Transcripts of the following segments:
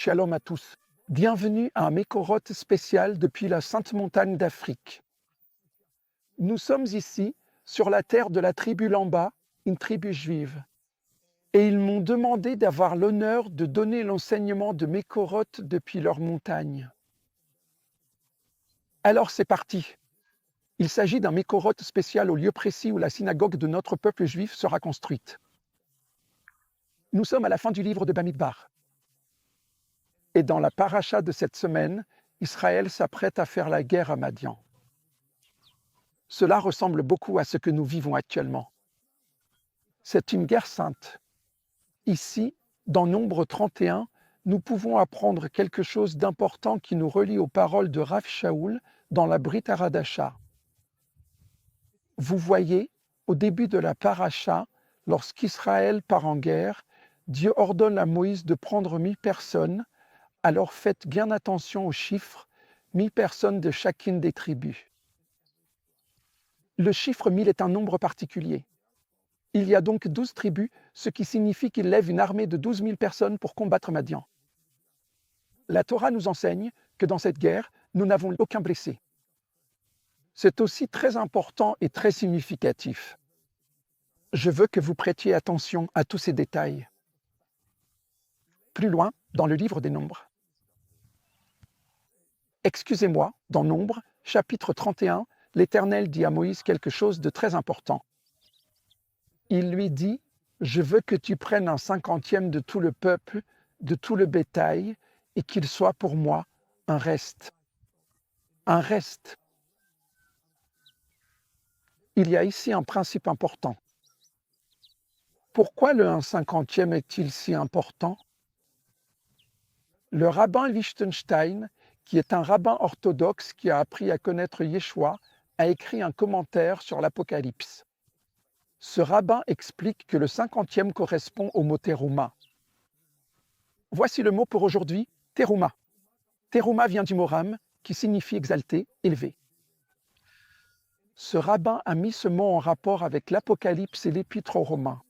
Shalom à tous. Bienvenue à un Mekorot spécial depuis la Sainte Montagne d'Afrique. Nous sommes ici, sur la terre de la tribu Lamba, une tribu juive. Et ils m'ont demandé d'avoir l'honneur de donner l'enseignement de Mekorot depuis leur montagne. Alors c'est parti. Il s'agit d'un Mekorot spécial au lieu précis où la synagogue de notre peuple juif sera construite. Nous sommes à la fin du livre de Bamidbar. Et dans la paracha de cette semaine, Israël s'apprête à faire la guerre à Madian. Cela ressemble beaucoup à ce que nous vivons actuellement. C'est une guerre sainte. Ici, dans Nombre 31, nous pouvons apprendre quelque chose d'important qui nous relie aux paroles de Rav Shaul dans la Brit Hadasha. Vous voyez, au début de la paracha, lorsqu'Israël part en guerre, Dieu ordonne à Moïse de prendre 1000 personnes. Alors faites bien attention aux chiffres, 1000 personnes de chacune des tribus. Le chiffre 1000 est un nombre particulier. Il y a donc 12 tribus, ce qui signifie qu'il lève une armée de 12 000 personnes pour combattre Madian. La Torah nous enseigne que dans cette guerre, nous n'avons aucun blessé. C'est aussi très important et très significatif. Je veux que vous prêtiez attention à tous ces détails. Plus loin, dans le livre des Nombres. Excusez-moi, dans Nombre, chapitre 31, l'Éternel dit à Moïse quelque chose de très important. Il lui dit, « Je veux que tu prennes un 50e de tout le peuple, de tout le bétail, et qu'il soit pour moi un reste. » Un reste. Il y a ici un principe important. Pourquoi le 1/50e est-il si important? Le rabbin Lichtenstein, qui est un rabbin orthodoxe qui a appris à connaître Yeshua, a écrit un commentaire sur l'Apocalypse. Ce rabbin explique que le 50e correspond au mot terouma. Voici le mot pour aujourd'hui, terouma. Terouma vient du mot ram, qui signifie exalté, élevé. Ce rabbin a mis ce mot en rapport avec l'Apocalypse et l'Épître aux Romains.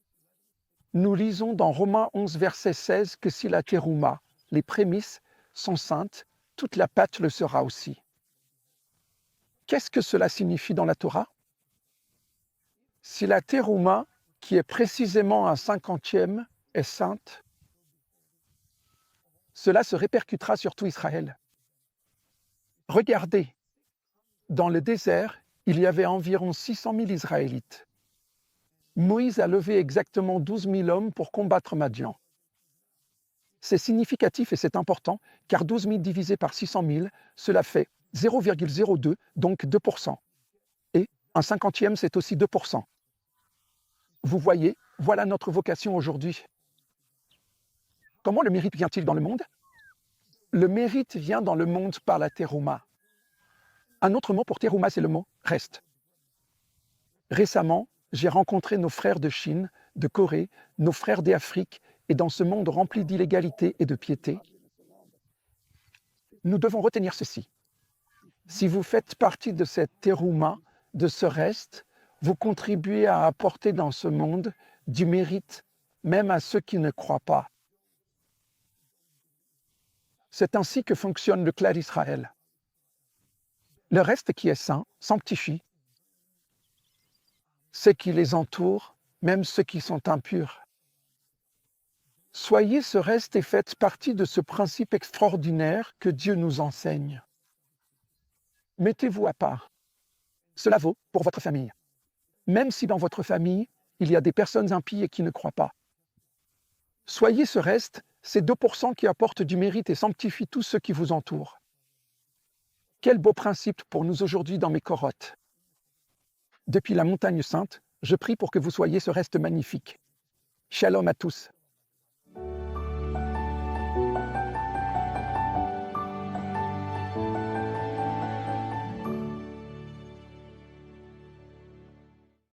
Nous lisons dans Romains 11, verset 16 que si la terouma, les prémices, sont saintes, toute la pâte le sera aussi. Qu'est-ce que cela signifie dans la Torah? Si la terouma, qui est précisément un 50e, est sainte, cela se répercutera sur tout Israël. Regardez, dans le désert, il y avait environ 600 000 Israélites. Moïse a levé exactement 12 000 hommes pour combattre Madian. C'est significatif et c'est important, car 12 000 divisé par 600 000, cela fait 0,02, donc 2%. Et un 50e, c'est aussi 2%. Vous voyez, voilà notre vocation aujourd'hui. Comment le mérite vient-il dans le monde? Le mérite vient dans le monde par la terouma. Un autre mot pour terouma, c'est le mot reste. Récemment, j'ai rencontré nos frères de Chine, de Corée, nos frères d'Afrique, et dans ce monde rempli d'illégalité et de piété, nous devons retenir ceci. Si vous faites partie de cette terouma, de ce reste, vous contribuez à apporter dans ce monde du mérite, même à ceux qui ne croient pas. C'est ainsi que fonctionne le clan d'Israël. Le reste qui est saint sanctifie ceux qui les entourent, même ceux qui sont impurs. Soyez ce reste et faites partie de ce principe extraordinaire que Dieu nous enseigne. Mettez-vous à part. Cela vaut pour votre famille. Même si dans votre famille, il y a des personnes impies et qui ne croient pas. Soyez ce reste, ces 2% qui apportent du mérite et sanctifient tous ceux qui vous entourent. Quel beau principe pour nous aujourd'hui dans Mekorot. Depuis la montagne sainte, je prie pour que vous soyez ce reste magnifique. Shalom à tous.